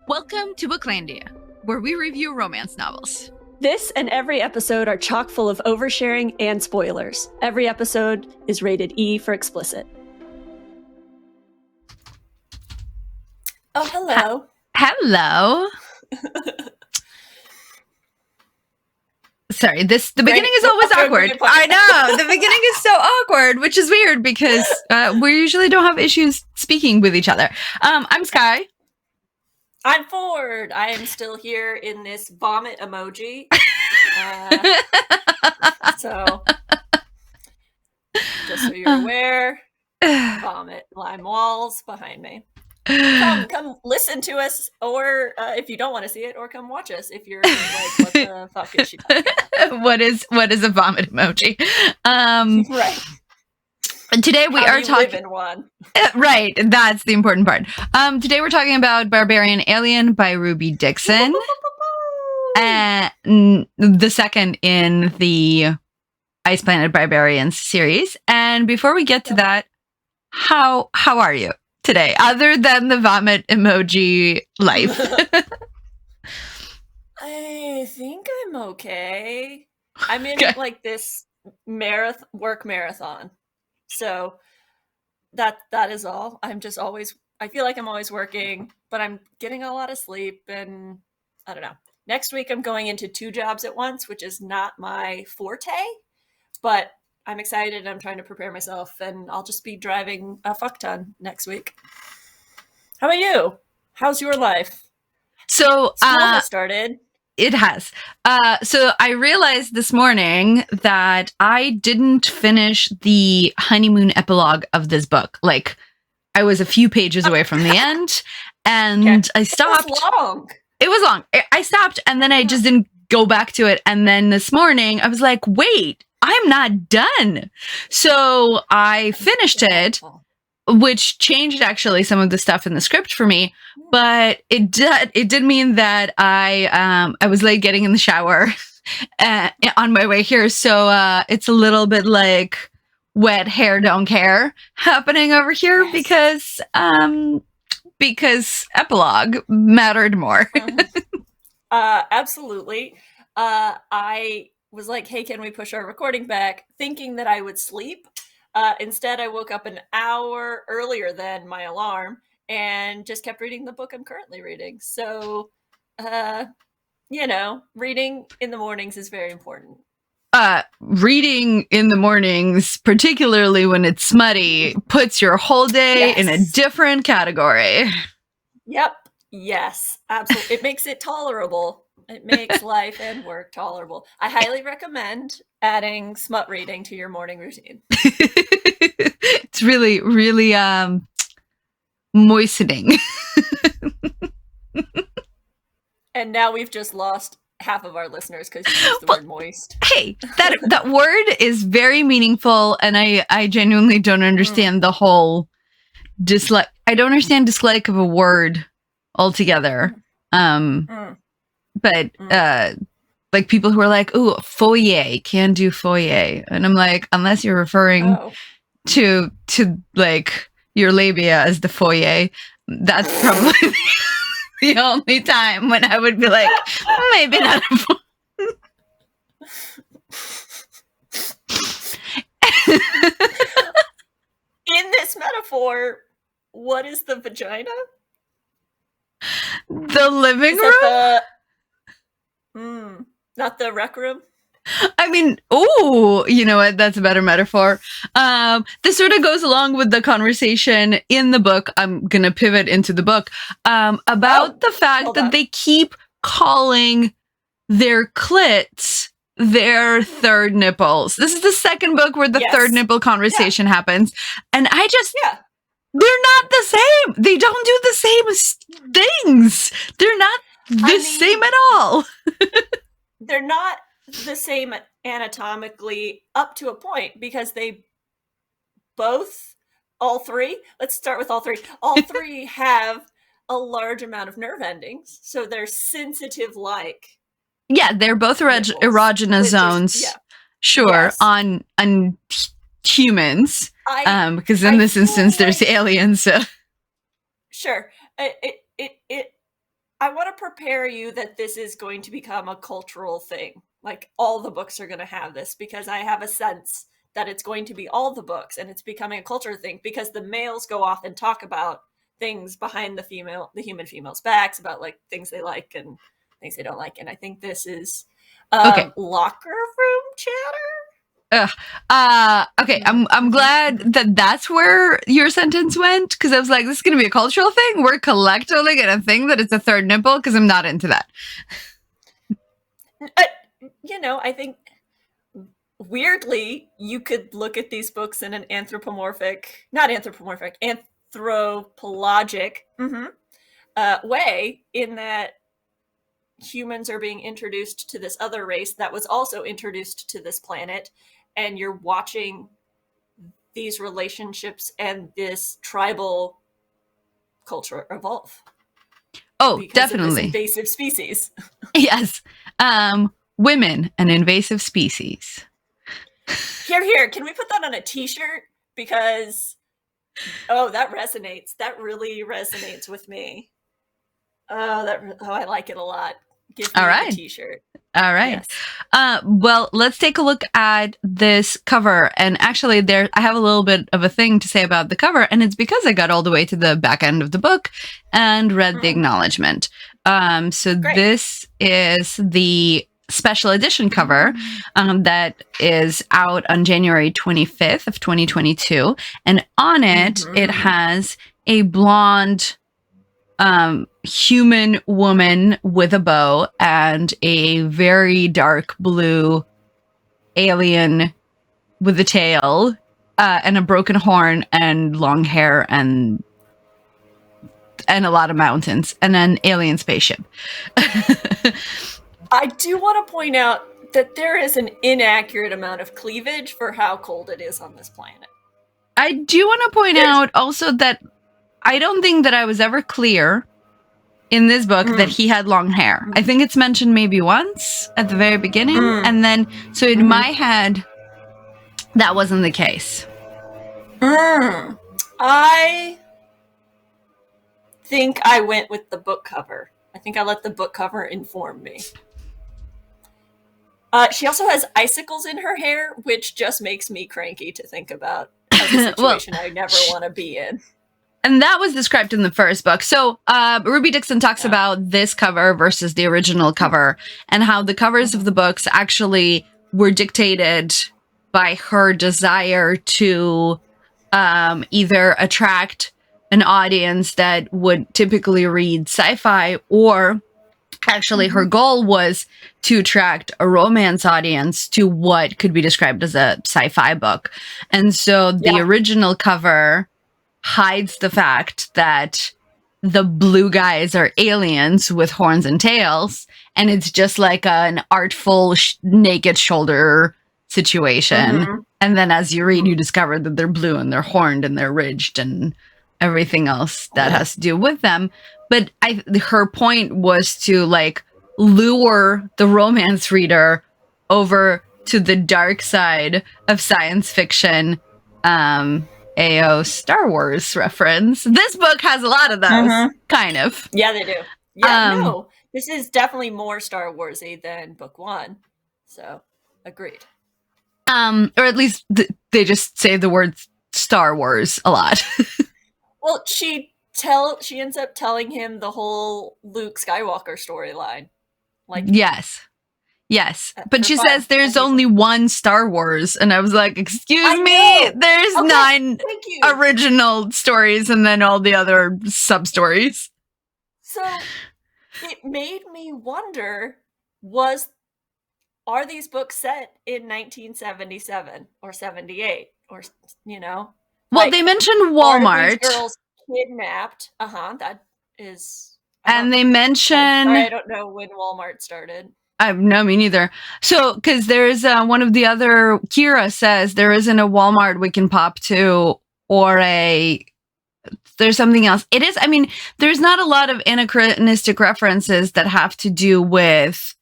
Welcome to Booklandia, where we review romance novels. This and every episode are chock full of oversharing and spoilers. Every episode is rated E for explicit. Oh, hello. Hello. Sorry, the beginning is always awkward. I know, the beginning is so awkward, which is weird because we usually don't have issues speaking with each other. I'm Sky. I'm Ford. I am still here in this vomit emoji. So, just so you're aware, vomit lime walls behind me. Come listen to us, or if you don't want to see it, or come watch us if you're like, what the fuck is she talking about? What is a vomit emoji? Right. Today we are talking. Live in one. Right, that's the important part. Today we're talking about Barbarian Alien by Ruby Dixon, and the second in the Ice Planet Barbarians series. And before we get to that, how are you today, other than the vomit emoji life? I think I'm okay. I'm in like this work marathon. So that is all. I'm just always, I feel like I'm always working, but I'm getting a lot of sleep, and I don't know. Next week I'm going into 2 jobs at once, which is not my forte, but I'm excited. I'm trying to prepare myself, and I'll just be driving a fuck ton next week. How about you? How's your life? So School has started. It has. So I realized this morning that I didn't finish the honeymoon epilogue of this book. Like, I was a few pages away from the end, and I stopped. It was long. It was long. I stopped, and then I just didn't go back to it. And then this morning, I was like, wait, I'm not done. So I finished it, which changed actually some of the stuff in the script for me, but it did mean that I was late getting in the shower on my way here, so it's a little bit like wet hair don't care happening over here. Yes. Because epilogue mattered more. Absolutely. I was like, hey, can we push our recording back, thinking that I would sleep. Instead, I woke up an hour earlier than my alarm and just kept reading the book I'm currently reading. So, reading in the mornings is very important. Reading in the mornings, particularly when it's smutty, puts your whole day in a different category. Yep. Yes, absolutely. It makes it tolerable. It makes life and work tolerable. I highly recommend adding smut reading to your morning routine. It's really, really moistening. And now we've just lost half of our listeners because you used the word moist. Hey, that word is very meaningful, and I genuinely don't understand the whole dislike. I don't understand dislike of a word altogether. But like people who are like, "Ooh, foyer, can do foyer," and I'm like, unless you're referring to like your labia as the foyer, that's probably the only time when I would be like, maybe not. In this metaphor, what is the vagina? The living room? Not the rec room? I mean, you know what? That's a better metaphor. This sort of goes along with the conversation in the book. I'm going to pivot into the book about the fact that they keep calling their clits their third nipples. This is the second book where the third nipple conversation happens. And I just... They're not the same. They don't do the same things. They're not the same at all. They're not the same anatomically up to a point, because they all three, let's start with all three. All three have a large amount of nerve endings. So they're sensitive like. Yeah, they're both erogenous zones. Sure, on humans. Because in this instance, there's aliens. So. Sure. It I want to prepare you that this is going to become a cultural thing. Like, all the books are going to have this, because I have a sense that it's going to be all the books, and it's becoming a culture thing, because the males go off and talk about things behind the human females' backs, about like things they like and things they don't like. And I think this is locker room chatter. Okay, I'm glad that that's where your sentence went, because I was like, this is going to be a cultural thing. We're collectively going to think that it's a third nipple, because I'm not into that. I think weirdly, you could look at these books in an anthropologic way, in that humans are being introduced to this other race that was also introduced to this planet, and you're watching these relationships and this tribal culture evolve. Oh, definitely. Of this invasive species. Yes. Women, an invasive species. Here. Can we put that on a t-shirt? Because, that resonates. That really resonates with me. I like it a lot. Give me a t-shirt. All right. Yes. Well, let's take a look at this cover. And actually, I have a little bit of a thing to say about the cover, and it's because I got all the way to the back end of the book and read the acknowledgement. Great. This is the special edition cover that is out on January 25th of 2022. And on it, it has a blonde human woman with a bow and a very dark blue alien with a tail and a broken horn and long hair and a lot of mountains and an alien spaceship. I do want to point out that there is an inaccurate amount of cleavage for how cold it is on this planet. I do want to point out also that I don't think that I was ever clear in this book that he had long hair. I think it's mentioned maybe once at the very beginning. And then, so in my head, that wasn't the case. I think I went with the book cover. I think I let the book cover inform me. She also has icicles in her hair, which just makes me cranky to think about as a situation I never want to be in. And that was described in the first book. So Ruby Dixon talks about this cover versus the original cover, and how the covers of the books actually were dictated by her desire to either attract an audience that would typically read sci-fi, or actually her goal was to attract a romance audience to what could be described as a sci-fi book. And so the original cover hides the fact that the blue guys are aliens with horns and tails, and it's just like an artful naked shoulder situation. And then as you read, you discover that they're blue and they're horned and they're ridged and everything else that has to do with them. But her point was to like lure the romance reader over to the dark side of science fiction. AO Star Wars reference. This book has a lot of those, kind of. Yeah, they do. Yeah, no, this is definitely more Star Warsy than book one. So, agreed. Or at least they just say the word Star Wars a lot. Well, she ends up telling him the whole Luke Skywalker storyline. Like, yes. But she says there's only one Star Wars, and I was like, excuse me, there's 9 original stories and then all the other sub-stories. So it made me wonder, are these books set in 1977 or 78 or, Well, like, they mentioned Walmart. Are these girls kidnapped? That is... And they mention... I don't know when Walmart started. No, me neither. So, because there's one of the other, Kira says there isn't a Walmart we can pop to, or there's something else. It is, I mean, there's not a lot of anachronistic references that have to do with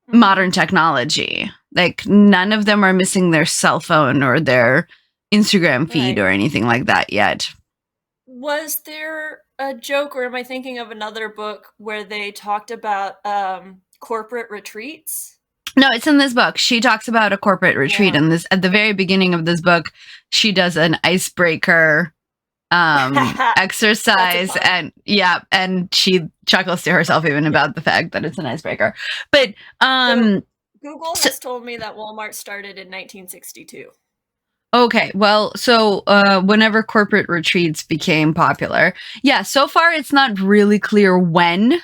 modern technology. Like, none of them are missing their cell phone or their Instagram feed or anything like that yet. Was there a joke, or am I thinking of another book where they talked about corporate retreats? No, it's in this book. She talks about a corporate retreat, and this at the very beginning of this book, she does an icebreaker exercise, and she chuckles to herself even about the fact that it's an icebreaker. But so Google has told me that Walmart started in 1962. Okay, well, so whenever corporate retreats became popular, so far it's not really clear when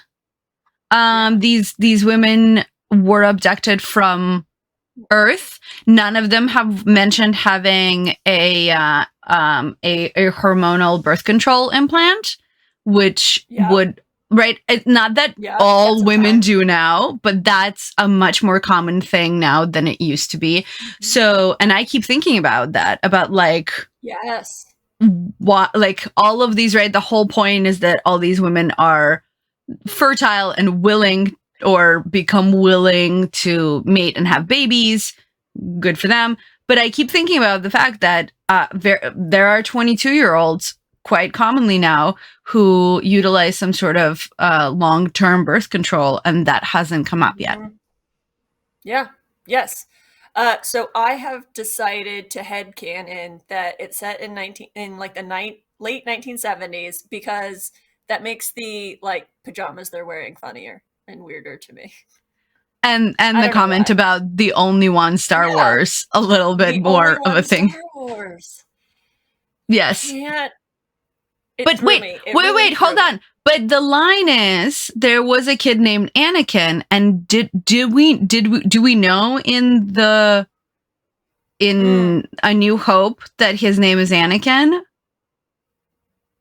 these women were abducted from Earth. None of them have mentioned having a hormonal birth control implant, which would it's not that all women do now, but that's a much more common thing now than it used to be. So, and I keep thinking about that, about like what, like all of these, right? The whole point is that all these women are fertile and willing, or become willing to mate and have babies. Good for them. But I keep thinking about the fact that there are 22-year-olds quite commonly now who utilize some sort of long-term birth control, and that hasn't come up yet. Yes. So I have decided to headcanon that it's set in the late 1970s, because that makes the like pajamas they're wearing funnier and weirder to me. And the comment about the only one Star Wars, a little bit more of a thing. Star Wars. Yes. But wait, hold on. But the line is, there was a kid named Anakin, and do we know in A New Hope that his name is Anakin?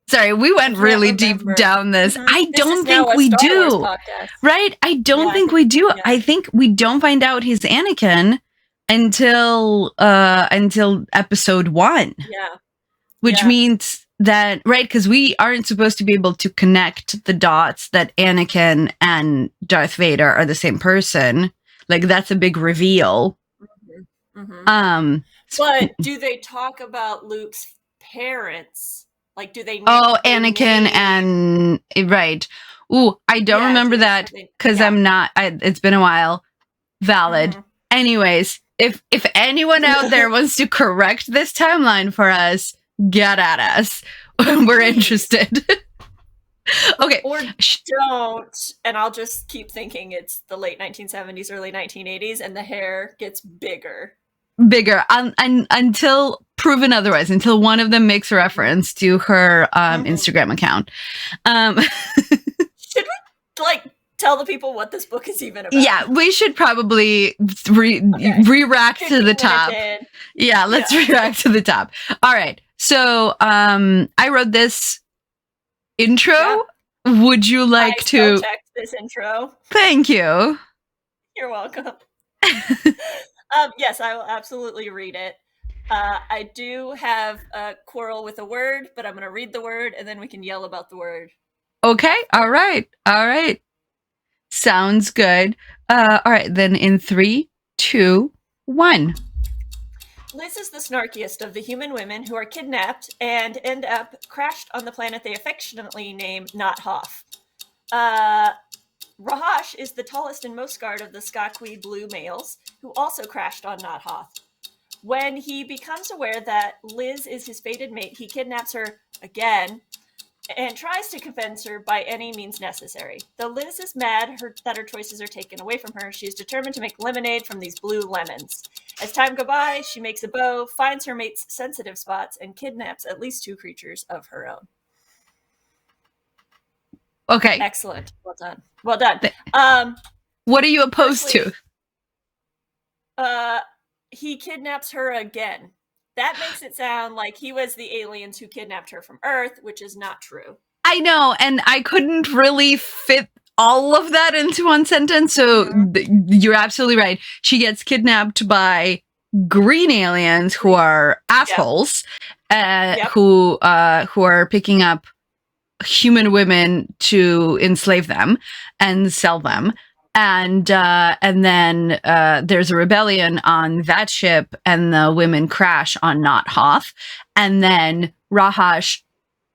Sorry, we went really deep down this. I don't think we do. Right? I don't think we do. Yeah. I think we don't find out he's Anakin until episode 1. Yeah. Which means that, right, because we aren't supposed to be able to connect the dots that Anakin and Darth Vader are the same person. Like, that's a big reveal. But do they talk about Luke's parents? Like, do they? Anakin and right. Ooh, I don't remember that because I'm not. It's been a while. Valid. Anyways, if anyone out there wants to correct this timeline for us, get at us. We're interested. Okay. Or don't, and I'll just keep thinking it's the late 1970s, early 1980s, and the hair gets bigger. Until proven otherwise, until one of them makes a reference to her Instagram account. Should we tell the people what this book is even about? Yeah, we should probably re-rack to the top. Yeah, let's re-rack to the top. All right. So I wrote this intro. Yeah. Would you like to check this intro? Thank you. You're welcome. Yes, I will absolutely read it. I do have a quarrel with a word, but I'm going to read the word and then we can yell about the word. Okay. All right. Sounds good. All right. Then in 3, 2, 1. Liz is the snarkiest of the human women who are kidnapped and end up crashed on the planet they affectionately name Not Hoth. Rahash is the tallest and most scarred of the Skakwi blue males, who also crashed on Not Hoth. When he becomes aware that Liz is his fated mate, he kidnaps her again and tries to convince her by any means necessary. Though Liz is mad that her choices are taken away from her, she is determined to make lemonade from these blue lemons. As time goes by, she makes a bow, finds her mate's sensitive spots, and kidnaps at least 2 creatures of her own. Okay. Excellent. Well done. What are you opposed to? He kidnaps her again. That makes it sound like he was the aliens who kidnapped her from Earth, which is not true. I know, and I couldn't really fit all of that into one sentence, so you're absolutely right. She gets kidnapped by green aliens who are assholes, who are picking up human women to enslave them and sell them. And then there's a rebellion on that ship, and the women crash on Not Hoth. And then Rahash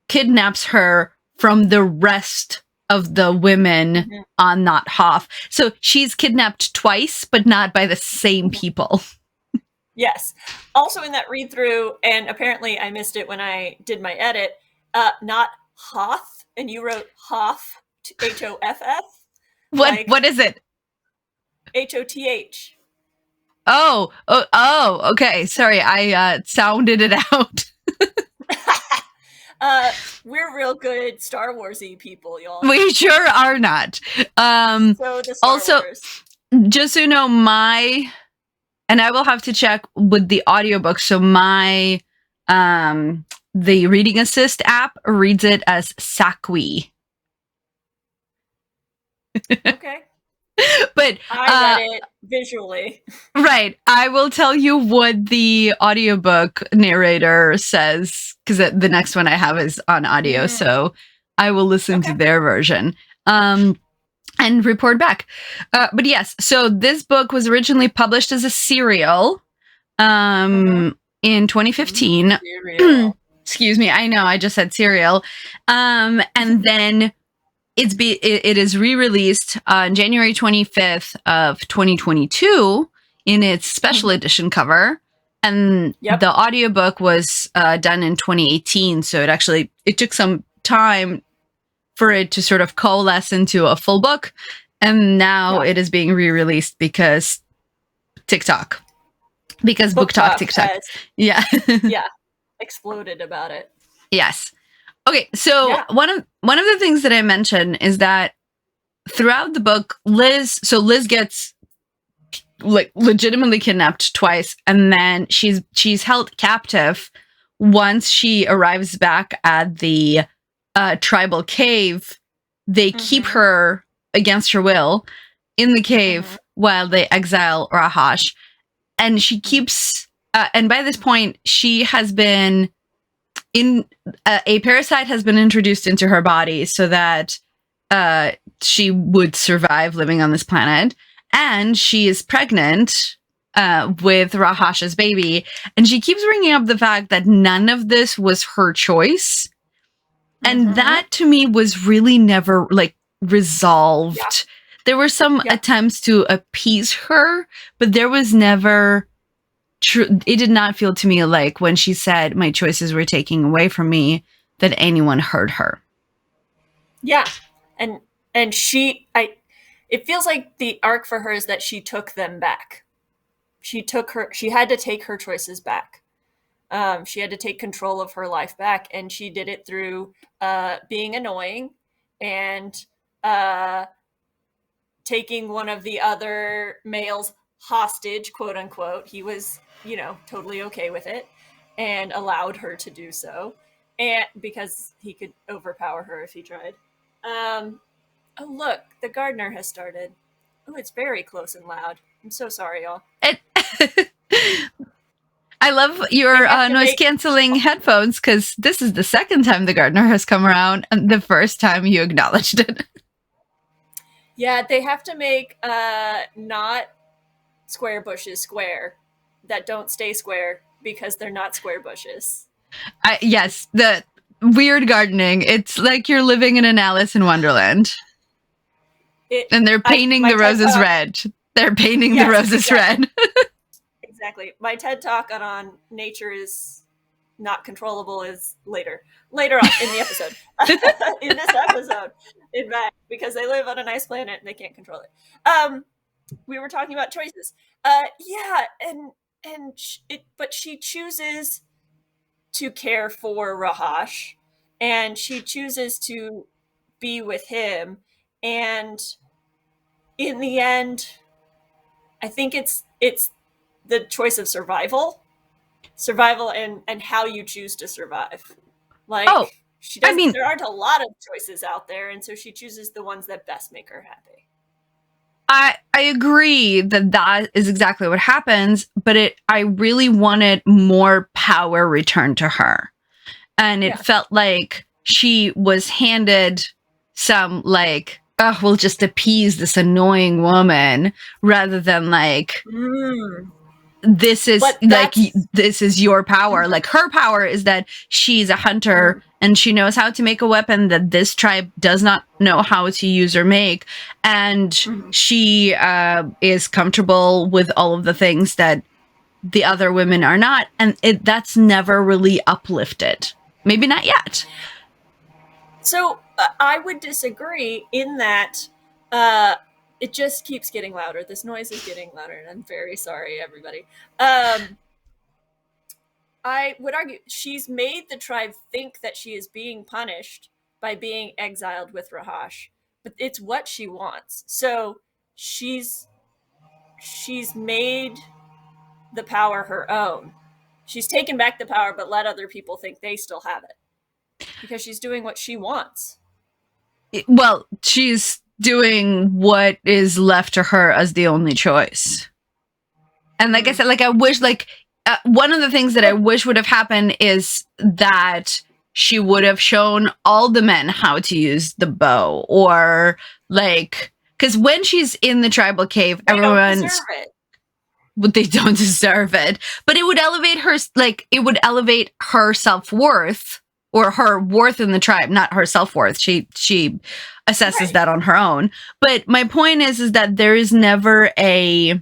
kidnaps her from the rest of the women on that Hoff. So she's kidnapped twice, but not by the same people. Yes. Also in that read through, and apparently I missed it when I did my edit, not Hoth, and you wrote Hoff, Hoff. What is it? Hoth. Oh, okay. Sorry, I sounded it out. We're real good Star Warsy people, y'all. We sure are not. So the Star Wars. Just so you know, and I will have to check with the audiobook. So the Reading Assist app reads it as Sakwi. Okay. But I read it visually. Right. I will tell you what the audiobook narrator says, because the next one I have is on audio. So I will listen to their version and report back. But yes, so this book was originally published as a serial in 2015. Excuse me. I know I just said serial. And then it is re-released on January 25th of 2022 in its special edition cover. And the audiobook was done in 2018. So it took some time for it to sort of coalesce into a full book. And now it is being re-released because TikTok. Because Book Talk TikTok. Yeah. Exploded about it. Yes. Okay, so one of the things that I mentioned is that throughout the book, Liz gets like legitimately kidnapped twice, and then she's held captive once she arrives back at the tribal cave. They keep her against her will in the cave while they exile Rahash, and she keeps. And by this point, she has been. A parasite has been introduced into her body so that she would survive living on this planet. And she is pregnant with Rahash's baby. And she keeps bringing up the fact that none of this was her choice. And that to me was really never resolved. Yeah. There were some attempts to appease her, but there was never... It did not feel to me like when she said my choices were taken away from me that anyone heard her. Yeah. And it feels like the arc for her is that she took them back. She had to take her choices back. She had to take control of her life back, and she did it through being annoying and taking one of the other males hostage, quote unquote. He was, totally okay with it and allowed her to do so, and because he could overpower her if he tried. Oh, look, the gardener has started. Oh, it's very close and loud. I'm so sorry, y'all. I love your noise canceling headphones, because this is the second time the gardener has come around, and the first time you acknowledged it. Yeah, they have to make not square bushes square that don't stay square because they're not square bushes. Yes, the weird gardening. It's like you're living in an Alice in Wonderland. And they're painting the roses red. They're painting the roses red. Exactly. My TED Talk on nature is not controllable is later on in the episode. In this episode, in fact, because they live on a nice planet and they can't control it. We were talking about choices. But she chooses to care for Rahash, and she chooses to be with him, and in the end, I think it's the choice of survival and how you choose to survive. She doesn't. There aren't a lot of choices out there, and so she chooses the ones that best make her happy. I agree that is exactly what happens, but I really wanted more power returned to her. And it felt like she was handed some we'll just appease this annoying woman, rather than this is But like, that's- this is your power. Like, her power is that she's a hunter and she knows how to make a weapon that this tribe does not know how to use or make. And she is comfortable with all of the things that the other women are not. And that's never really uplifted. Maybe not yet. So I would disagree in that it just keeps getting louder. This noise is getting louder, and I'm very sorry, everybody. I would argue she's made the tribe think that she is being punished by being exiled with Rahash, but it's what she wants. So she's made the power her own. She's taken back the power, but let other people think they still have it. Because she's doing what she wants. Well, she's doing what is left to her as the only choice. And like I said, like, I wish, like, one of the things that I wish would have happened is that she would have shown all the men how to use the bow, or like, because when she's in the tribal cave, everyone's, but they don't deserve it. But it would elevate her, like, it would elevate her self-worth, or her worth in the tribe, not her self-worth. She assesses that on her own. But my point is that there is never a,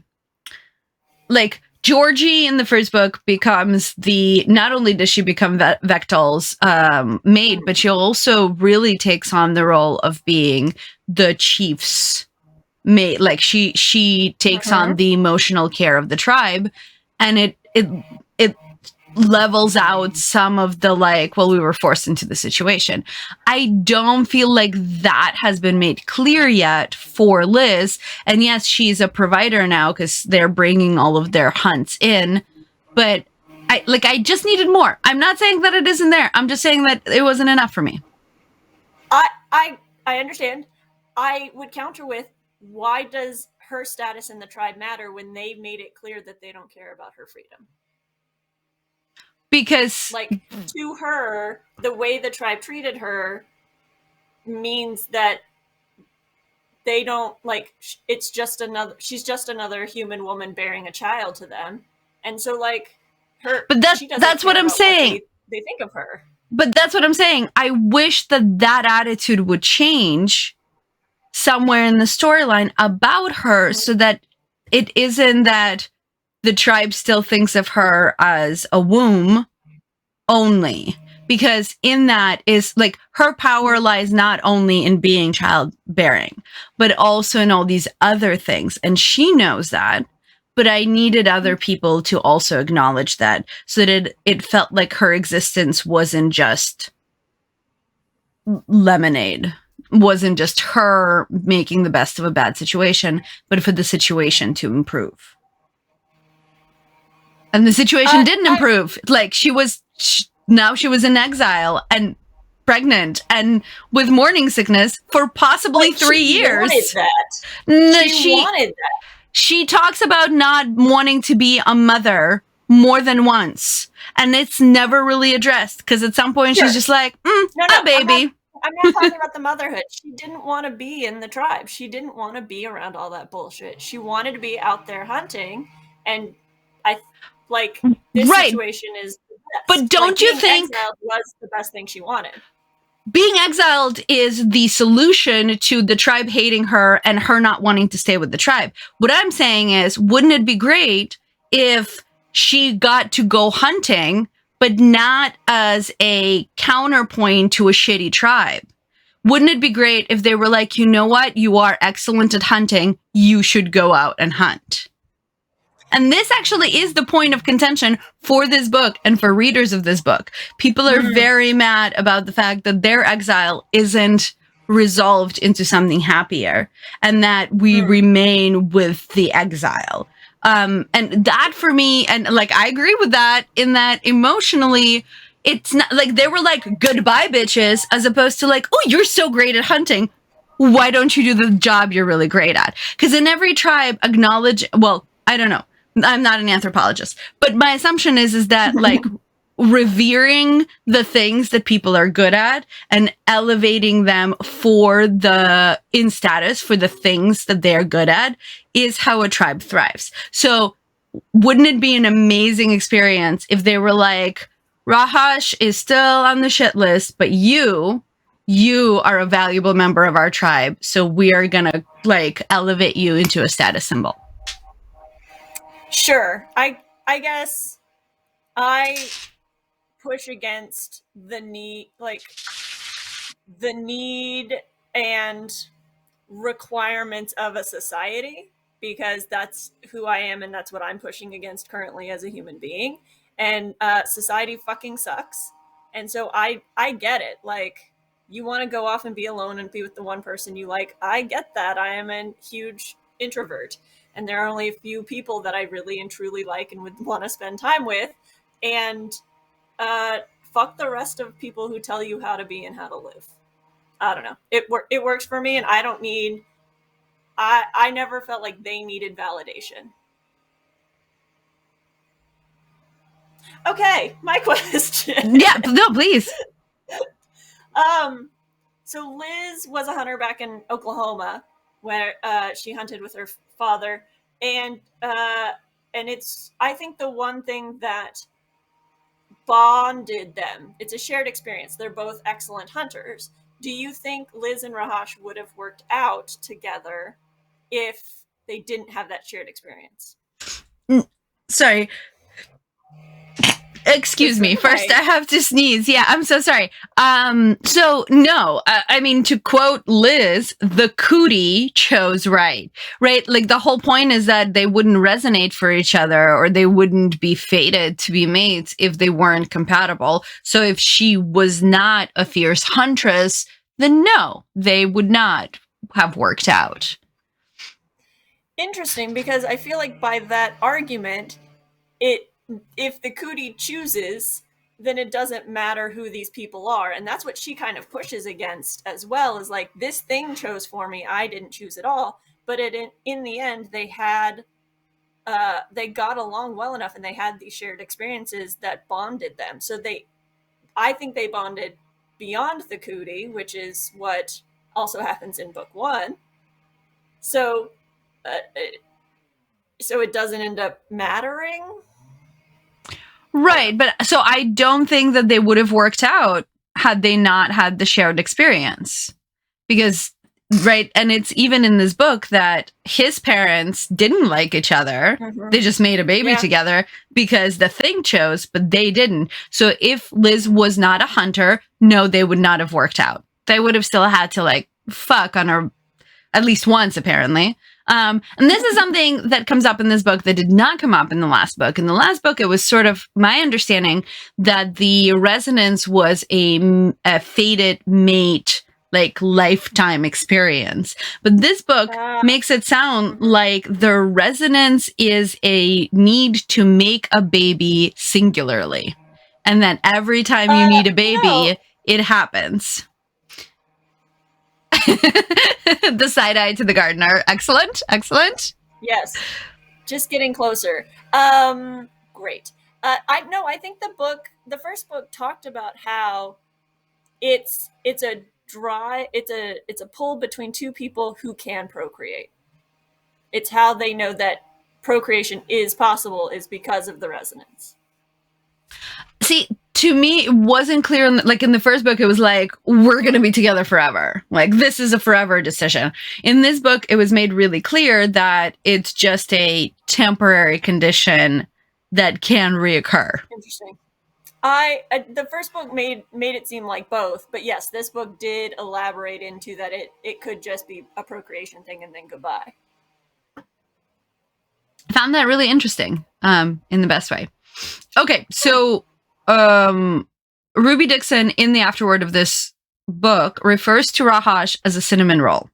like, Georgie in the first book becomes not only does she become Vectal's maid, but she also really takes on the role of being the chief's maid. Like, she takes on the emotional care of the tribe, and it levels out some of the, like, well, we were forced into the situation. I don't feel like that has been made clear yet for Liz. And yes, she's a provider now because they're bringing all of their hunts in, but I just needed more. I'm not saying that it isn't there. I'm just saying that it wasn't enough for me. I understand. I would counter with, why does her status in the tribe matter when they've made it clear that they don't care about her freedom? Because, like, to her, the way the tribe treated her means that they don't, like, she's just another human woman bearing a child to them. And so, like, but that's what I'm saying. They think of her. But that's what I'm saying. I wish that attitude would change somewhere in the storyline about her, so that it isn't that the tribe still thinks of her as a womb only, because in that is, like, her power lies not only in being childbearing, but also in all these other things. And she knows that, but I needed other people to also acknowledge that, so that it felt like her existence wasn't just lemonade, wasn't just her making the best of a bad situation, but for the situation to improve. And the situation didn't improve. Like, now she was in exile and pregnant and with morning sickness for possibly 3 years. She wanted that. She talks about not wanting to be a mother more than once. And it's never really addressed, because at some point she's just like, a baby. I'm not talking about the motherhood. She didn't want to be in the tribe. She didn't want to be around all that bullshit. She wanted to be out there hunting, and this situation is the best. But don't you think exiled was the best thing she wanted? Being exiled is the solution to the tribe hating her and her not wanting to stay with the tribe. What I'm saying is, wouldn't it be great if she got to go hunting, but not as a counterpoint to a shitty tribe? Wouldn't it be great if they were like, you know what? You are excellent at hunting. You should go out and hunt. And this actually is the point of contention for this book and for readers of this book. People are very mad about the fact that their exile isn't resolved into something happier, and that we remain with the exile. And that, for me, and like, I agree with that, in that emotionally, it's not like they were like, goodbye, bitches, as opposed to like, oh, you're so great at hunting. Why don't you do the job you're really great at? Because in every tribe, well, I don't know. I'm not an anthropologist, but my assumption is that, like, revering the things that people are good at and elevating them in status for the things that they're good at is how a tribe thrives. So wouldn't it be an amazing experience if they were like, Rahash is still on the shit list, but you are a valuable member of our tribe, so we are gonna like elevate you into a status symbol. Sure. I guess I push against the need and requirements of a society, because that's who I am and that's what I'm pushing against currently as a human being. And society fucking sucks. And so I get it. Like, you want to go off and be alone and be with the one person you like. I get that. I am a huge introvert, and there are only a few people that I really and truly like and would want to spend time with. And fuck the rest of people who tell you how to be and how to live. I don't know. It works for me, and I don't need. I never felt like they needed validation. Okay, my question. Yeah, no, please. So Liz was a hunter back in Oklahoma, where she hunted with her father, and it's, I think, the one thing that bonded them. It's a shared experience. They're both excellent hunters. Do you think Liz and Rahash would have worked out together if they didn't have that shared experience? Sorry. Excuse me. First, I have to sneeze. Yeah, I'm so sorry. So no, I mean, to quote Liz, the cootie chose right? Like, the whole point is that they wouldn't resonate for each other, or they wouldn't be fated to be mates if they weren't compatible. So if she was not a fierce huntress, then no, they would not have worked out. Interesting, because I feel like by that argument, if the cootie chooses, then it doesn't matter who these people are. And that's what she kind of pushes against as well, is like, this thing chose for me, I didn't choose at all. But in the end, they got along well enough, and they had these shared experiences that bonded them. So I think they bonded beyond the cootie, which is what also happens in book 1. So it doesn't end up mattering. Right, but so I don't think that they would have worked out had they not had the shared experience. Because, right, and it's even in this book that his parents didn't like each other. Mm-hmm. They just made a baby together because the thing chose, but they didn't. So if Liz was not a hunter, no, they would not have worked out. They would have still had to, like, fuck on her at least once, apparently. And this is something that comes up in this book that did not come up in the last book. In the last book, it was sort of my understanding that the resonance was a fated mate, like, lifetime experience. But this book makes it sound like the resonance is a need to make a baby singularly. And that every time you need a baby, it happens. The side eye to the gardener. Excellent. Yes. Just getting closer. Great. I think the first book talked about how it's a pull between two people who can procreate. It's how they know that procreation is possible is because of the resonance. See, to me, it wasn't clear. Like, in the first book, it was like, we're going to be together forever. Like, this is a forever decision. In this book, it was made really clear that it's just a temporary condition that can reoccur. Interesting. The first book made it seem like both, but yes, this book did elaborate into that it could just be a procreation thing and then goodbye. I found that really interesting, in the best way. Okay, so Ruby Dixon, in the afterword of this book, refers to Rahash as a cinnamon roll.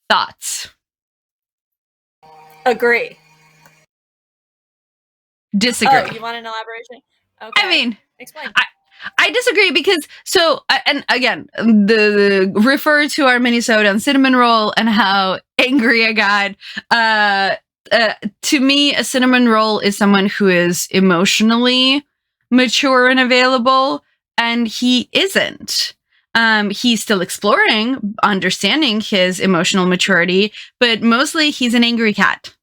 Thoughts? Agree. Disagree. Oh, you want an elaboration? Okay. I mean, explain. I disagree because, so, and again, the refer to our minisode on cinnamon roll and how angry I got. To me, a cinnamon roll is someone who is emotionally mature and available, and he isn't. He's still exploring, understanding his emotional maturity, but mostly he's an angry cat.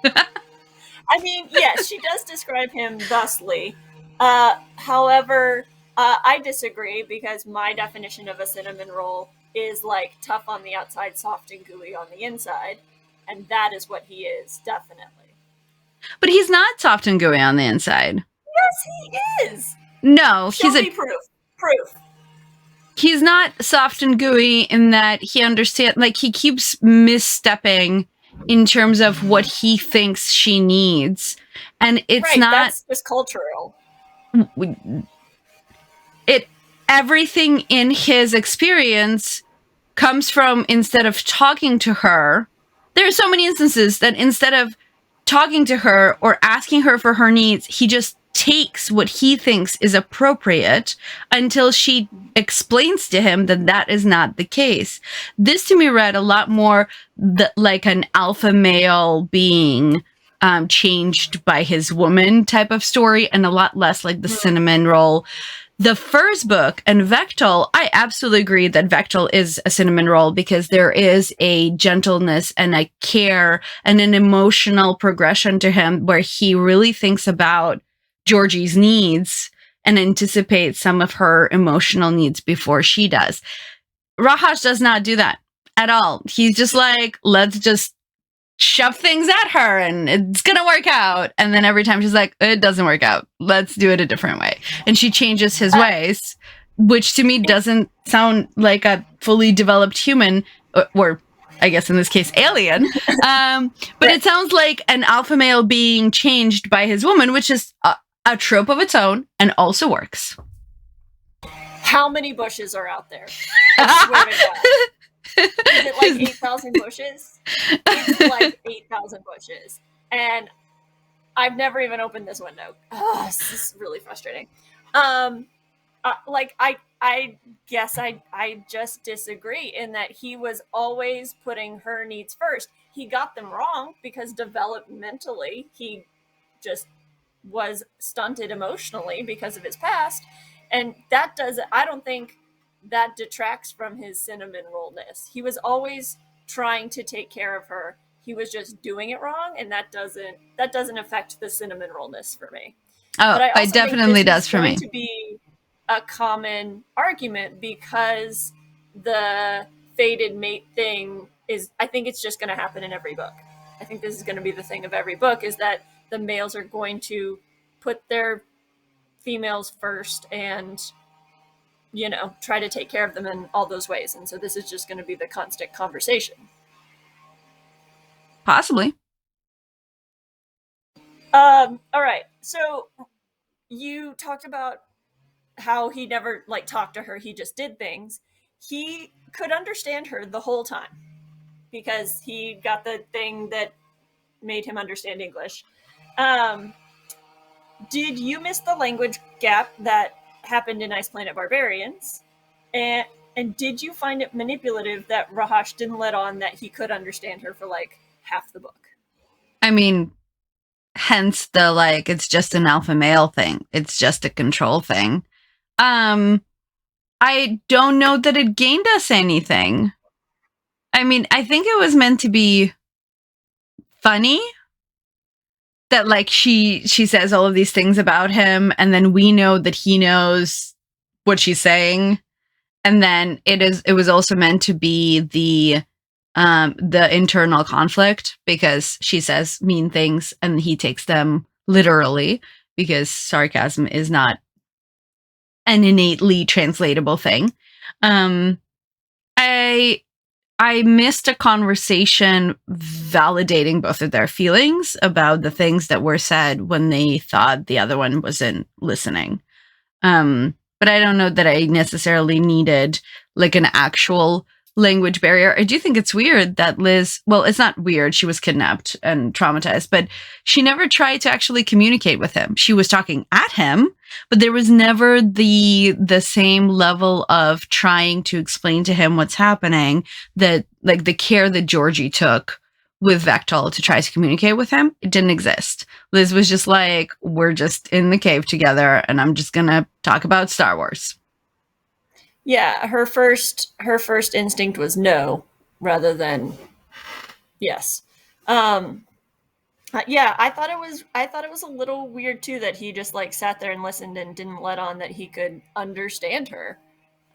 I mean, yes, she does describe him thusly. However, I disagree because my definition of a cinnamon roll is like tough on the outside, soft and gooey on the inside. And that is what he is, definitely. But he's not soft and gooey on the inside. Yes, he is. No, Show me proof. Proof. He's not soft and gooey in that he understands, like, he keeps misstepping in terms of what he thinks she needs. And it's right, not... that's just cultural. Everything in his experience comes from, instead of talking to her, there are so many instances that instead of talking to her or asking her for her needs, he just takes what he thinks is appropriate until she explains to him that that is not the case. This to me read a lot more like an alpha male being changed by his woman type of story, and a lot less like the cinnamon roll. The first book, and Vectel, I absolutely agree that Vectel is a cinnamon roll because there is a gentleness and a care and an emotional progression to him where he really thinks about Georgie's needs and anticipates some of her emotional needs before she does. Rahash does not do that at all. He's just like, let's just shove things at her and it's gonna work out. And then every time she's like, it doesn't work out, let's do it a different way. And she changes his ways, which to me doesn't sound like a fully developed human, or I guess in this case alien, but it sounds like an alpha male being changed by his woman, which is a trope of its own and also works. How many bushes are out there? I swear to God. Is it like 8,000 bushes? It's like 8,000 bushes. And I've never even opened this window. Oh, this is really frustrating. I guess I just disagree in that he was always putting her needs first. He got them wrong because developmentally he just was stunted emotionally because of his past. And that I don't think that detracts from his cinnamon rollness. He was always trying to take care of her. He was just doing it wrong, and that doesn't affect the cinnamon rollness for me. Oh, it definitely does for me. To be a common argument because the fated mate thing is, I think it's just going to happen in every book. I think this is going to be the thing of every book, is that the males are going to put their females first and try to take care of them in all those ways. And so this is just going to be the constant conversation. Possibly. All right. So you talked about how he never talked to her. He just did things. He could understand her the whole time because he got the thing that made him understand English. Did you miss the language gap that happened in Ice Planet Barbarians? And did you find it manipulative that Rahash didn't let on that he could understand her for half the book? I mean, hence the it's just an alpha male thing. It's just a control thing. I don't know that it gained us anything. I mean, I think it was meant to be funny that she says all of these things about him, and then we know that he knows what she's saying. And then it was also meant to be the internal conflict because she says mean things and he takes them literally because sarcasm is not an innately translatable thing. I missed a conversation validating both of their feelings about the things that were said when they thought the other one wasn't listening. But I don't know that I necessarily needed an actual language barrier. I do think it's weird that Liz, well, it's not weird. She was kidnapped and traumatized, but she never tried to actually communicate with him. She was talking at him, but there was never the same level of trying to explain to him what's happening, that the care that Georgie took with Vectel to try to communicate with him. It didn't exist. Liz was just we're just in the cave together and I'm just gonna talk about Star Wars. Yeah, her first instinct was no rather than yes. Yeah, I thought it was a little weird too that he just like sat there and listened and didn't let on that he could understand her.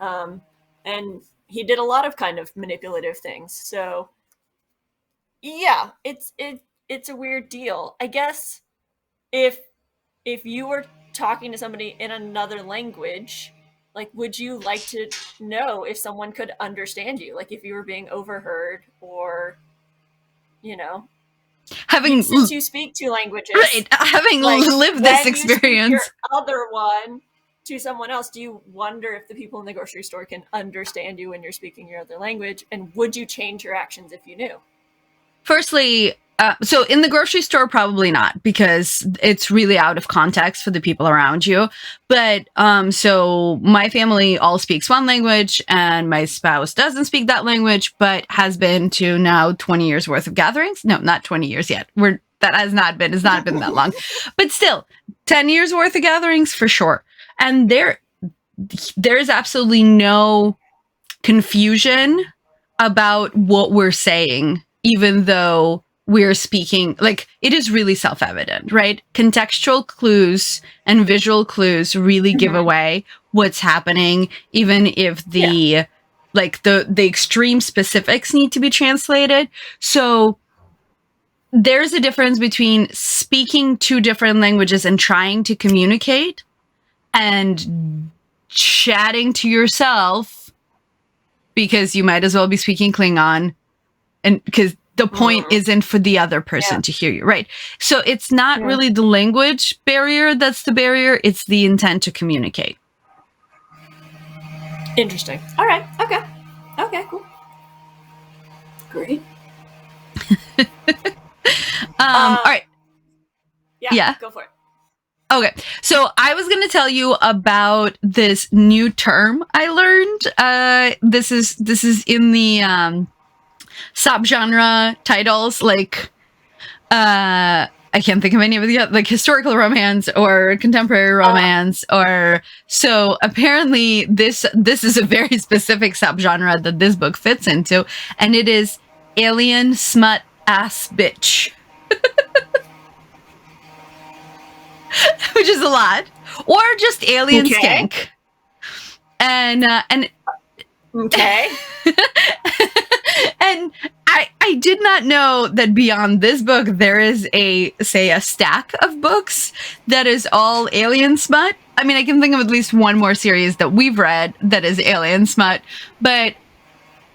And he did a lot of kind of manipulative things. So yeah, it's a weird deal. I guess if you were talking to somebody in another language, like would you like to know if someone could understand you? Like if you were being overheard, or you know, since you speak two languages, right? Having like, lived this when you speak your experience, other one to someone else, do you wonder if the people in the grocery store can understand you when you're speaking your other language? And would you change your actions if you knew? firstly, so in the grocery store, probably not, because it's really out of context for the people around you. But so my family all speaks one language, and my spouse doesn't speak that language, but has been to now 20 years worth of gatherings. No, not 20 years yet. It's not been that long, but still 10 years worth of gatherings for sure. And there is absolutely no confusion about what we're saying, even though we're speaking, like, it is really self-evident, right? Contextual clues and visual clues really give away what's happening, even if the extreme specifics need to be translated. So there's a difference between speaking two different languages and trying to communicate and chatting to yourself, because you might as well be speaking Klingon, and because the point isn't for the other person to hear you, right? So it's not really the language barrier that's the barrier, it's the intent to communicate. Interesting. All right. Okay, cool. Great. All right. Yeah, go for it. Okay, so I was going to tell you about this new term I learned. This is in the subgenre titles, like I can't think of any of the other, like historical romance or contemporary romance, or so. Apparently, this is a very specific subgenre that this book fits into, and it is alien smut ass bitch. Which is a lot, or just alien skank, and okay. And I did not know that beyond this book there is a stack of books that is all alien smut. I mean, I can think of at least one more series that we've read that is alien smut, but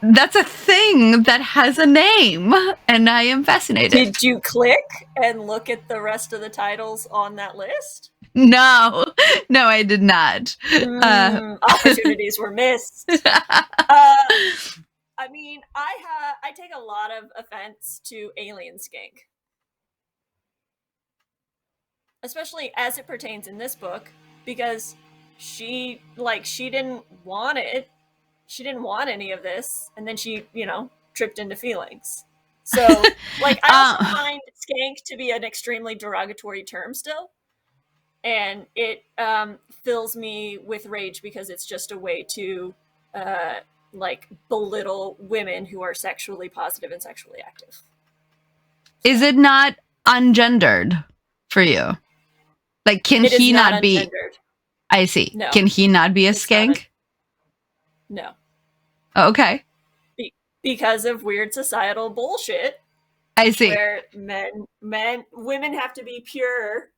that's a thing that has a name, and I am fascinated. Did you click and look at the rest of the titles on that list? No, I did not. Opportunities were missed. I mean, I take a lot of offense to alien skank, especially as it pertains in this book, because she didn't want it. She didn't want any of this, and then she, tripped into feelings. So, I also find skank to be an extremely derogatory term still, and it fills me with rage because it's just a way to belittle women who are sexually positive and sexually active. Is it not ungendered for you? Like, can he not be? Ungendered. I see. No. Can he not be a skank? No. Oh, okay. Because of weird societal bullshit. I see. Where women have to be pure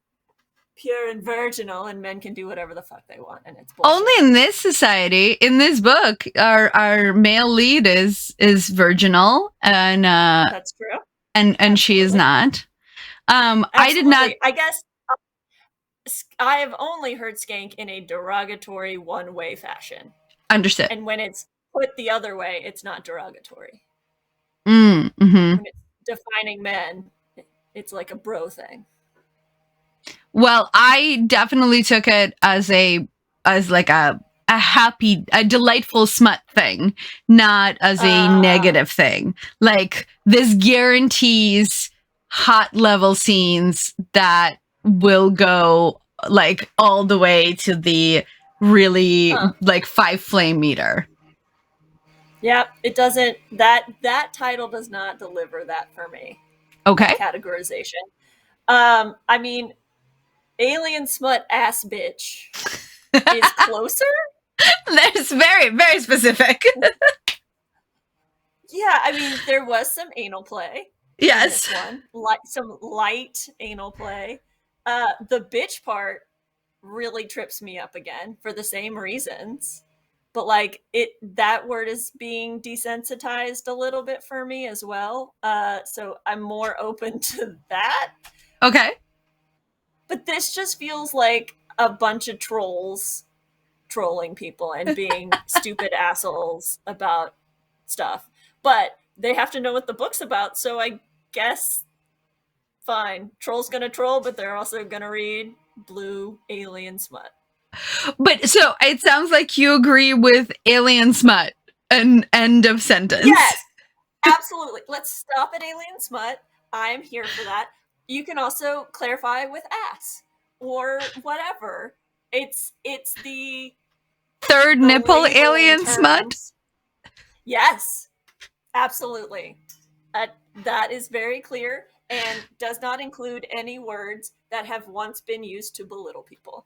and virginal, and men can do whatever the fuck they want, and it's bullshit. Only in this society, in this book, our male lead is virginal, and that's true. And she is not. I did not. I guess I have only heard skank in a derogatory one-way fashion. Understood. And when it's put the other way, it's not derogatory. Mm-hmm. When it's defining men, it's like a bro thing. Well, I definitely took it as a happy, a delightful smut thing, not as a negative thing. Like, this guarantees hot level scenes that will go all the way to the really 5 flame meter. Yep, it doesn't. That title does not deliver that for me. Okay. Categorization. I mean, alien smut ass bitch is closer. That's very, very specific. Yeah, I mean, there was some anal play. Yes. In this one, some light anal play. The bitch part really trips me up again for the same reasons. But like that word is being desensitized a little bit for me as well. So I'm more open to that. Okay. But this just feels like a bunch of trolls trolling people and being stupid assholes about stuff. But they have to know what the book's about, so I guess fine. Troll's gonna troll, but they're also gonna read blue alien smut. But so it sounds like you agree with alien smut. An end of sentence. Yes, absolutely. Let's stop at alien smut. I'm here for that. You can also clarify with ass or whatever. It's the third nipple alien terms. smut. Yes, absolutely. That is very clear and does not include any words that have once been used to belittle people.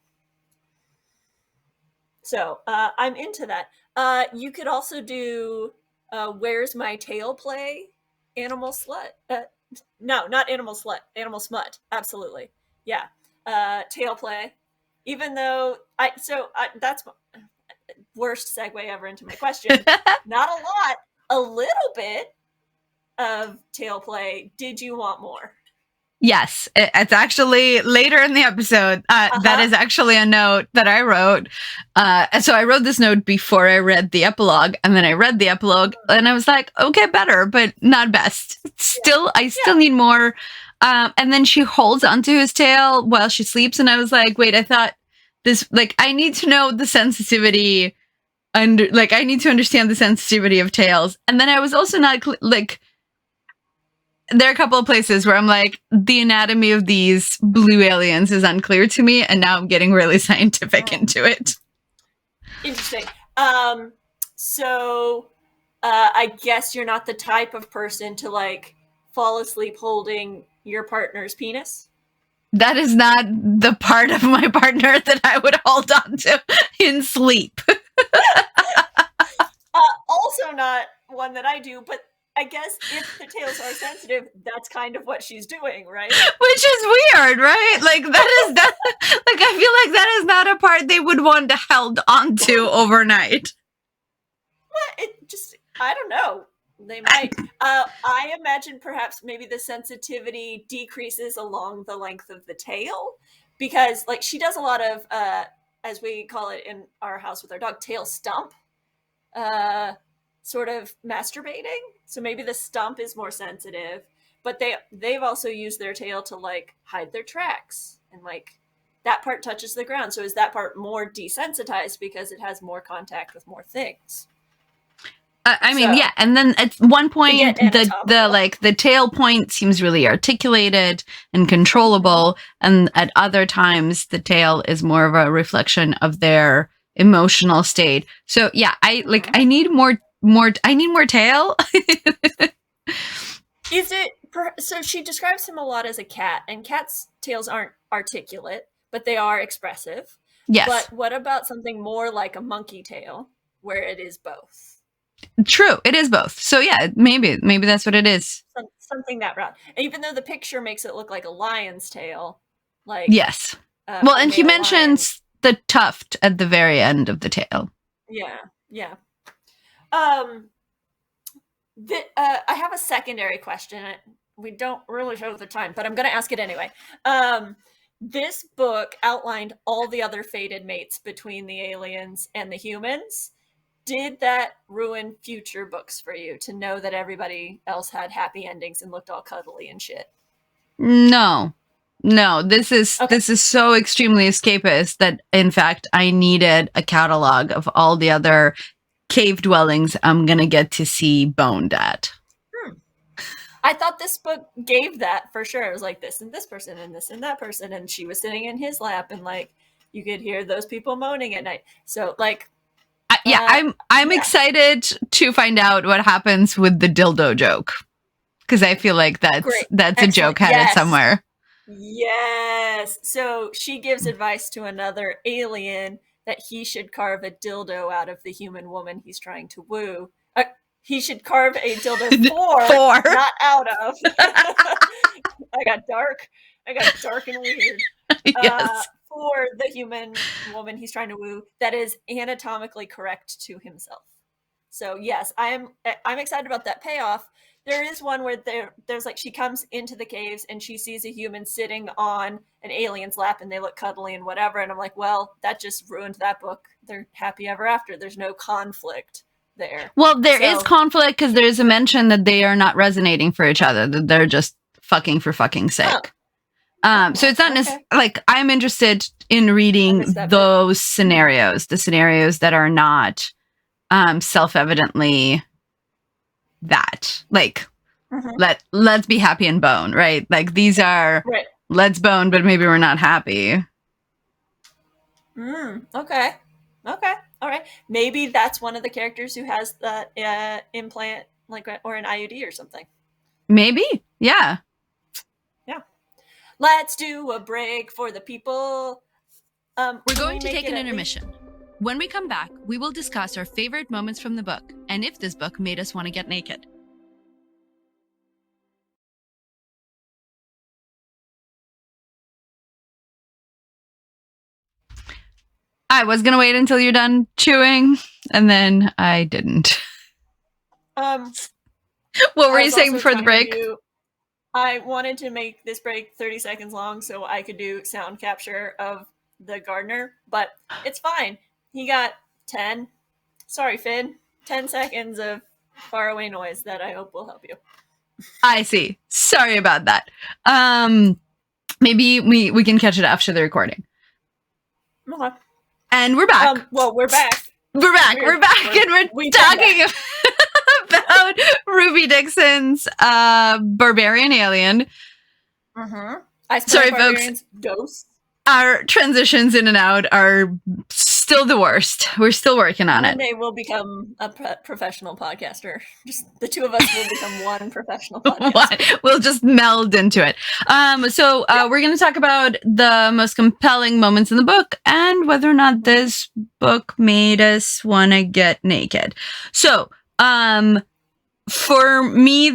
So I'm into that. You could also do Where's My Tail play, animal slut. No, not animal slut, animal smut. Absolutely. Yeah. Tail play. Even though that's worst segue ever into my question. Not a lot, a little bit of tail play. Did you want more? Yes, it's actually later in the episode. That is actually a note that I wrote. So I wrote this note before I read the epilogue, and then I read the epilogue, and I was like, okay, better, but not best. I still need more. And then she holds onto his tail while she sleeps, and I was like, wait, I thought this, like, I need to know the sensitivity, I need to understand the sensitivity of tails. And then I was also not, there are a couple of places where I'm like, the anatomy of these blue aliens is unclear to me, and now I'm getting really scientific into it. Interesting. So I guess you're not the type of person to like fall asleep holding your partner's penis? That is not the part of my partner that I would hold on to in sleep. Also not one that I do, but I guess if the tails are sensitive, that's kind of what she's doing, right? Which is weird, right? Like I feel like that is not a part they would want to held onto overnight. Well, I don't know. They might. I imagine perhaps maybe the sensitivity decreases along the length of the tail, because like she does a lot of, as we call it in our house with our dog, tail stump. Sort of masturbating, so maybe the stump is more sensitive, but they've also used their tail to like hide their tracks, and like that part touches the ground. So is that part more desensitized because it has more contact with more things? I mean, yeah, and then at one point the tail point seems really articulated and controllable, and at other times the tail is more of a reflection of their emotional state. So yeah, I need more tail. Is it so she describes him a lot as a cat, and cats' tails aren't articulate, but they are expressive. Yes. But what about something more like a monkey tail, where it is both? True, it is both. So yeah, maybe that's what it is. Something that route. Even though the picture makes it look like a lion's tail, like yes. Well, and he mentions the tuft at the very end of the tail. Yeah. I have a secondary question. We don't really show the time, but I'm going to ask it anyway. This book outlined all the other fated mates between the aliens and the humans. Did that ruin future books for you to know that everybody else had happy endings and looked all cuddly and shit? No, this is so extremely escapist that in fact I needed a catalog of all the other cave dwellings I'm gonna get to see boned at. I thought this book gave that for sure. It was like this and this person and this and that person, and she was sitting in his lap, and like you could hear those people moaning at night. So like, I'm excited to find out what happens with the dildo joke, because I feel like that's a joke headed somewhere. Yes. So she gives advice to another alien that he should carve a dildo out of the human woman he's trying to woo. He should carve a dildo for, not out of. I got dark and weird. Yes. For the human woman he's trying to woo that is anatomically correct to himself. So yes, I'm excited about that payoff. There is one where there's like she comes into the caves and she sees a human sitting on an alien's lap and they look cuddly and whatever, and I'm like, well, that just ruined that book. They're happy ever after. There's no conflict there. Well, there is conflict because there's a mention that they are not resonating for each other, that they're just fucking for fucking's sake. So it's not necessarily like I'm interested in reading those scenarios, the scenarios that are not self-evidently that, like, let's be happy and bone, right? Like these are let's bone, but maybe we're not happy. Okay. All right. Maybe that's one of the characters who has that implant, like, or an IUD or something. Maybe. Yeah. Let's do a break for the people. We're going to take an intermission. When we come back, we will discuss our favorite moments from the book and if this book made us want to get naked. I was going to wait until you're done chewing, and then I didn't. What were you saying before the break? I wanted to make this break 30 seconds long so I could do sound capture of the gardener, but it's fine. He got 10. Sorry, Finn. 10 seconds of faraway noise that I hope will help you. I see. Sorry about that. Maybe we can catch it after the recording. Okay. And we're back. Well, we're back. We're back, and we're talking about Ruby Dixon's Barbarian Alien. Sorry, folks. Dose. Our transitions in and out are still the worst. We're still working on it. One day we'll become a professional podcaster. Just the two of us will become one professional podcaster. We'll just meld into it. So we're going to talk about the most compelling moments in the book and whether or not this book made us want to get naked. So for me,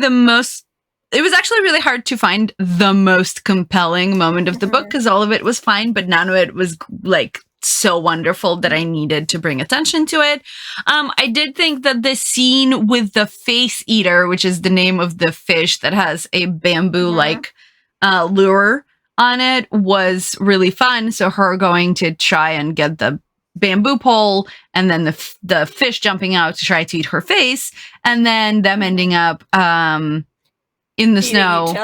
it was actually really hard to find the most compelling moment of the book because all of it was fine, but none of it was like so wonderful that I needed to bring attention to it. I did think that the scene with the face eater, which is the name of the fish that has a bamboo-like lure on it, was really fun. So her going to try and get the bamboo pole and then the fish jumping out to try to eat her face, and then them ending up in the snow,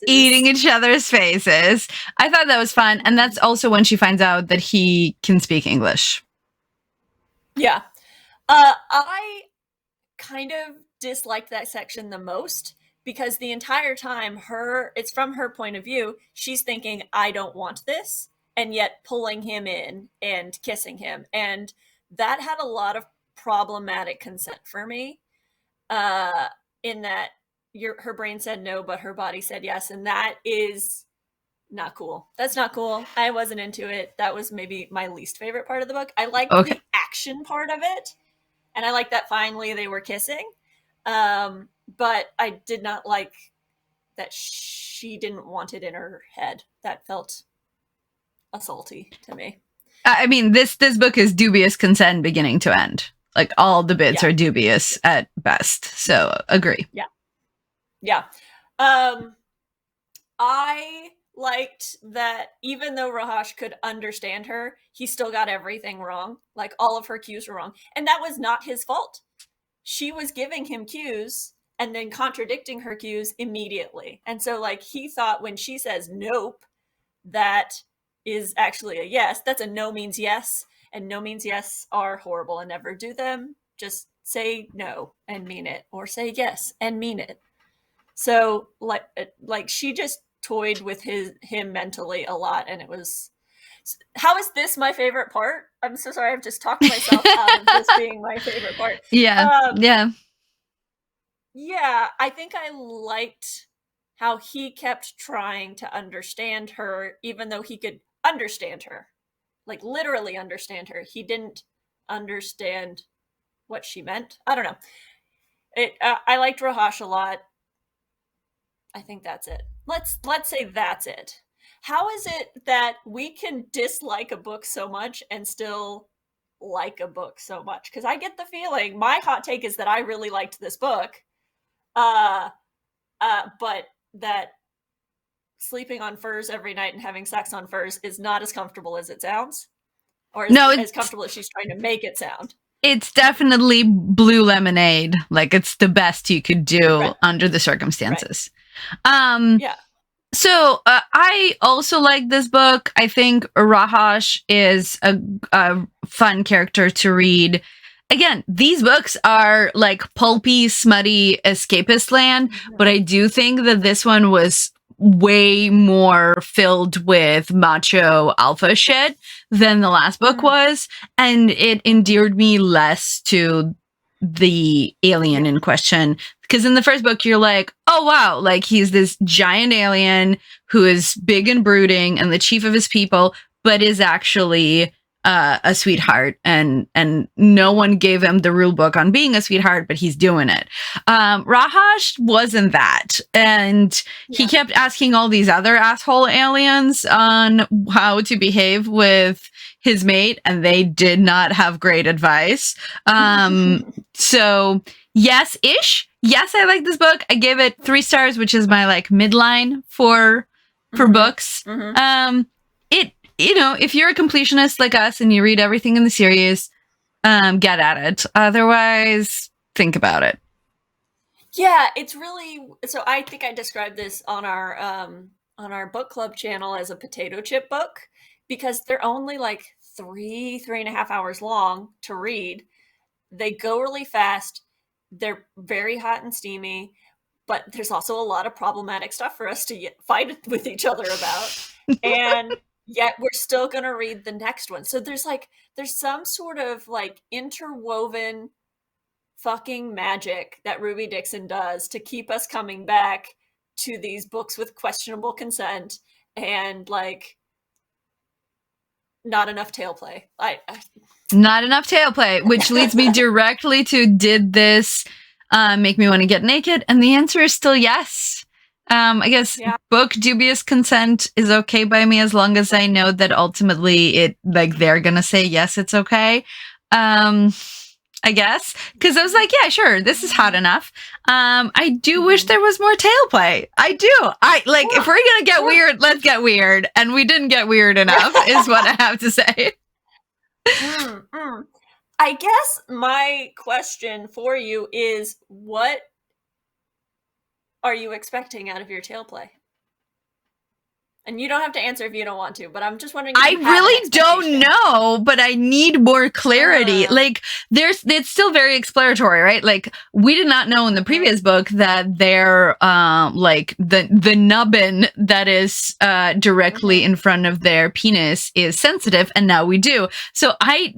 eating each other's faces. I thought that was fun. And that's also when she finds out that he can speak English. Yeah. I kind of disliked that section the most because the entire time it's from her point of view. She's thinking, I don't want this, and yet pulling him in and kissing him. And that had a lot of problematic consent for me, in that her brain said no, but her body said yes. And that is not cool. That's not cool. I wasn't into it. That was maybe my least favorite part of the book. I liked the action part of it. And I liked that finally they were kissing. But I did not like that she didn't want it in her head. That felt assaulty to me. I mean, this book is dubious consent beginning to end. Like all the bits are dubious at best. So agree. Yeah. I liked that even though Rahash could understand her, he still got everything wrong. Like all of her cues were wrong. And that was not his fault. She was giving him cues and then contradicting her cues immediately. And so like he thought when she says nope, that is actually a yes. That's a no means yes. And no means yes are horrible and never do them. Just say no and mean it, or say yes and mean it. So like she just toyed with him mentally a lot, and it was. How is this my favorite part? I'm so sorry. I've just talked myself out of this being my favorite part. Yeah. Yeah. I think I liked how he kept trying to understand her, even though he could understand her, like literally understand her. He didn't understand what she meant. I don't know. I liked Rahash a lot. I think that's it. Let's say that's it. How is it that we can dislike a book so much and still like a book so much? Because I get the feeling, my hot take is that I really liked this book, but that sleeping on furs every night and having sex on furs is not as comfortable as it sounds, or as comfortable as she's trying to make it sound. It's definitely blue lemonade. Like, it's the best you could do under the circumstances. Yeah. So I also like this book. I think Rahash is a fun character to read. Again, these books are like pulpy, smutty, escapist land, but I do think that this one was way more filled with macho alpha shit than the last book was, and it endeared me less to the alien in question. Because in the first book, you're like, oh, wow, like he's this giant alien who is big and brooding and the chief of his people, but is actually a sweetheart. And no one gave him the rule book on being a sweetheart, but he's doing it. Rahash wasn't that. And he kept asking all these other asshole aliens on how to behave with his mate, and they did not have great advice. So yes-ish. Yes, I like this book. I give it 3 stars, which is my like midline for books. If you're a completionist like us and you read everything in the series, get at it. Otherwise, think about it. Yeah, it's really, so I think I described this on our book club channel as a potato chip book, because they're only like 3.5 hours long to read. They go really fast. They're very hot and steamy, but there's also a lot of problematic stuff for us to fight with each other about. And yet we're still going to read the next one. So there's some sort of like interwoven fucking magic that Ruby Dixon does to keep us coming back to these books with questionable consent and like not enough tail play. Not enough tail play, which leads me directly to, did this make me want to get naked? And the answer is still yes. I guess book dubious consent is okay by me as long as I know that ultimately they're gonna say yes, it's okay. I guess, because I was like, yeah, sure, this is hot enough. I do wish there was more tail play. I do. If we're gonna get weird, let's get weird. And we didn't get weird enough, is what I have to say. I guess my question for you is, what are you expecting out of your tail play? And you don't have to answer if you don't want to, but I'm just wondering. I really don't know, but I need more clarity. It's still very exploratory, right? Like, we did not know in the previous book that they're the nubbin that is directly in front of their penis is sensitive, and now we do. So I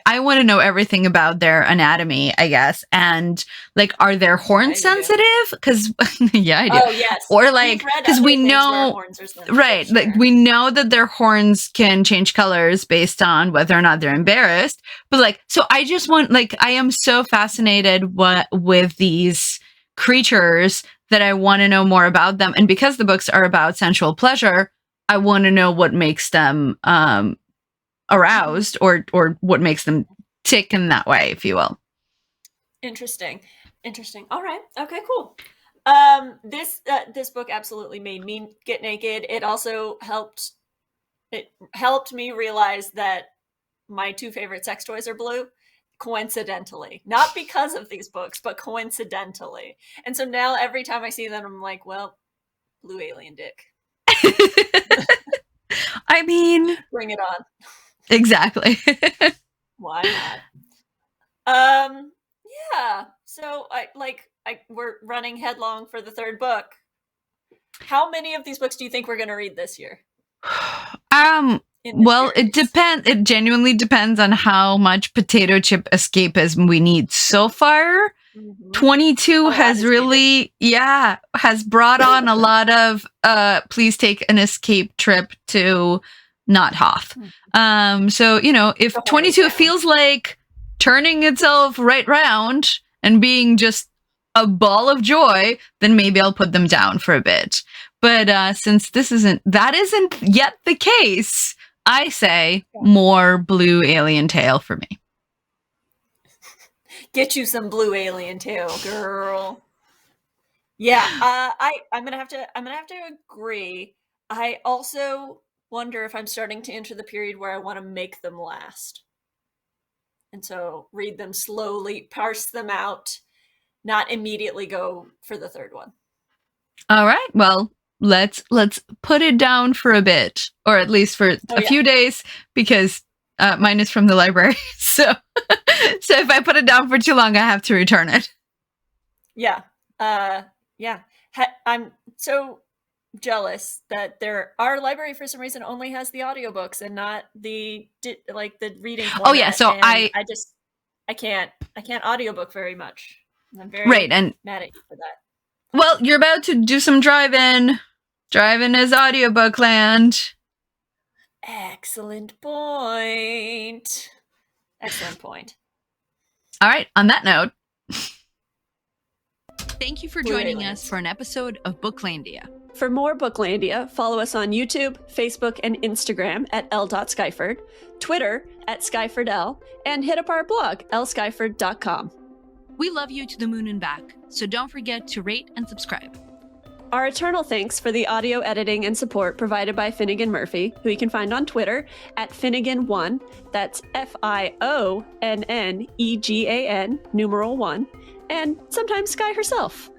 want to know everything about their anatomy, I guess, and like, are their horns sensitive? Because yeah, I do. Oh yes. Or like, because we know. Right. Sure. Like, we know that their horns can change colors based on whether or not they're embarrassed. But like, so I just want, like, I am so fascinated with these creatures that I want to know more about them. And because the books are about sensual pleasure, I want to know what makes them aroused or what makes them tick in that way, if you will. Interesting. All right. Okay, cool. This book absolutely made me get naked. It also helped me realize that my 2 favorite sex toys are blue, coincidentally, not because of these books, but coincidentally. And so now every time I see them, I'm like, well, blue alien dick. I mean, bring it on. Exactly. Why not? Yeah. So we're running headlong for the 3rd book. How many of these books do you think we're going to read this year? Well, it depends. It genuinely depends on how much potato chip escapism we need. So far, Mhm. 22 Oh, has that is really, has brought on a lot of please take an escape trip to not Hoth. So, you know, if The 22 Horny Town. feels like turning itself right round and being just a ball of joy, then maybe I'll put them down for a bit. But since that isn't yet the case, I say more blue alien tail for me. Get you some blue alien tail, girl. Yeah, I'm gonna have to agree. I also wonder if I'm starting to enter the period where I want to make them last, and so read them slowly, parse them out, not immediately go for the third one. All right. Well, let's put it down for a bit, or at least for a few days, because mine is from the library. So if I put it down for too long, I have to return it. Yeah. I'm so jealous that our library for some reason only has the audiobooks and not the reading format. Oh yeah, so I can't audiobook very much. I'm very mad at you for that. Well, you're about to do some driving. Driving is audiobook land. Excellent point. Excellent point. All right, on that note, thank you for joining us for an episode of Booklandia. For more Booklandia, follow us on YouTube, Facebook, and Instagram at l.skyford, Twitter at skyfordl, and hit up our blog, lskyford.com. We love you to the moon and back, so don't forget to rate and subscribe. Our eternal thanks for the audio editing and support provided by Finnegan Murphy, who you can find on Twitter at Finnegan1, that's FIONNEGAN, numeral 1, and sometimes Sky herself.